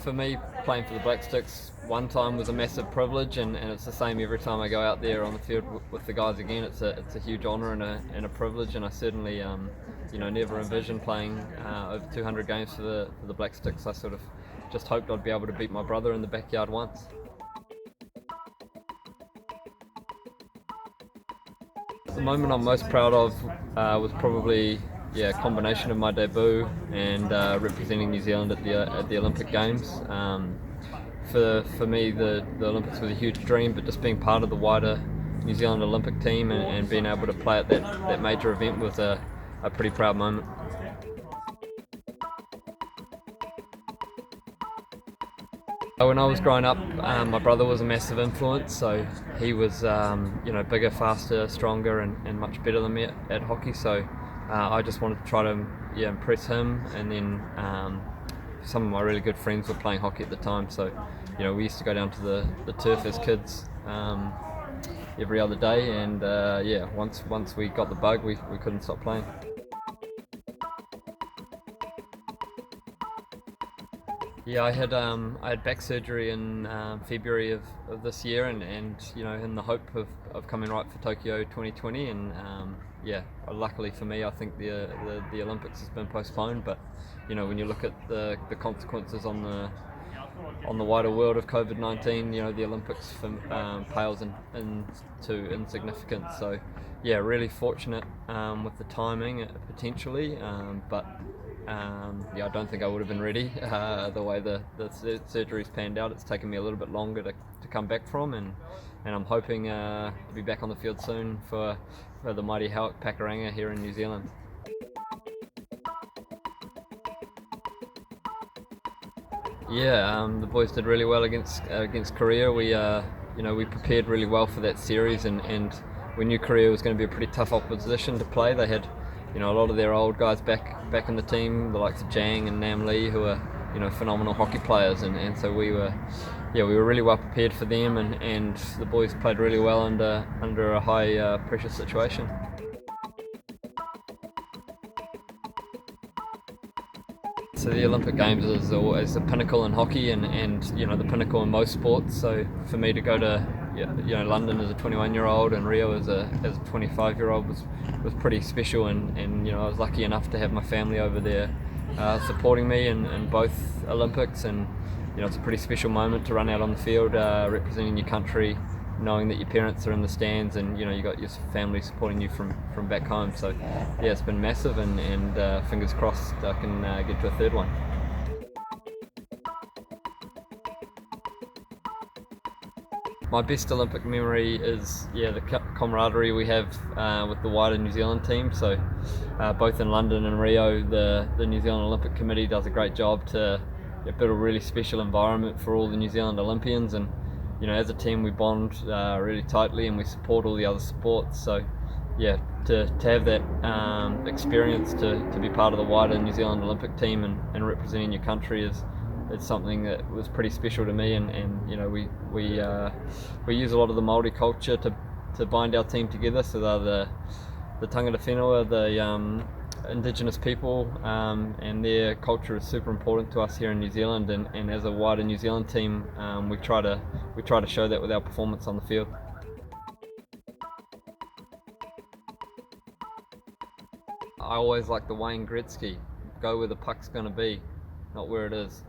for me, playing for the Black Sticks one time was a massive privilege, and it's the same every time I go out there on the field with the guys again. It's a huge honour and a privilege, and I certainly never envisioned playing over 200 games for the Black Sticks. I sort of just hoped I'd be able to beat my brother in the backyard once. The moment I'm most proud of was probably a combination of my debut and representing New Zealand at the Olympic Games. For me, the Olympics was a huge dream, but just being part of the wider New Zealand Olympic team and being able to play at that major event was a pretty proud moment. When I was growing up, my brother was a massive influence, so he was bigger, faster, stronger and much better than me at hockey, so I just wanted to try to impress him, and then some of my really good friends were playing hockey at the time, so we used to go down to the turf as kids every other day, and once we got the bug, we couldn't stop playing. Yeah, I had back surgery in February of this year, and in the hope of coming right for Tokyo 2020, and luckily for me, I think the Olympics has been postponed. But when you look at the consequences on the wider world of COVID-19, the Olympics pales into insignificance. So really fortunate with the timing potentially, but. I don't think I would have been ready the way the surgery's panned out. It's taken me a little bit longer to come back from, and I'm hoping to be back on the field soon for the mighty Hauck Pakuranga here in New Zealand. The boys did really well against Korea. We prepared really well for that series, and we knew Korea was going to be a pretty tough opposition to play. They had a lot of their old guys back in the team, the likes of Jang and Nam Lee, who are phenomenal hockey players, and so we were really well prepared for them, and the boys played really well under a high pressure situation. So the Olympic Games is always the pinnacle in hockey, and the pinnacle in most sports. So for me to go to London as a 21-year-old and Rio as a 25-year-old was pretty special, and I was lucky enough to have my family over there supporting me in both Olympics, and it's a pretty special moment to run out on the field representing your country, knowing that your parents are in the stands, and you got your family supporting you from back home. So it's been massive, and fingers crossed I can get to a third one. My best Olympic memory is the camaraderie we have with the wider New Zealand team. So both in London and Rio, the New Zealand Olympic Committee does a great job to build a really special environment for all the New Zealand Olympians, and as a team we bond really tightly, and we support all the other sports. So to have that experience to be part of the wider New Zealand Olympic team and representing your country is something that was pretty special to me, and we use a lot of the Māori culture to bind our team together. So they're the tangata whenua, the Indigenous people, and their culture is super important to us here in New Zealand, and as a wider New Zealand team, we try to show that with our performance on the field. I always like the Wayne Gretzky, go where the puck's going to be, not where it is.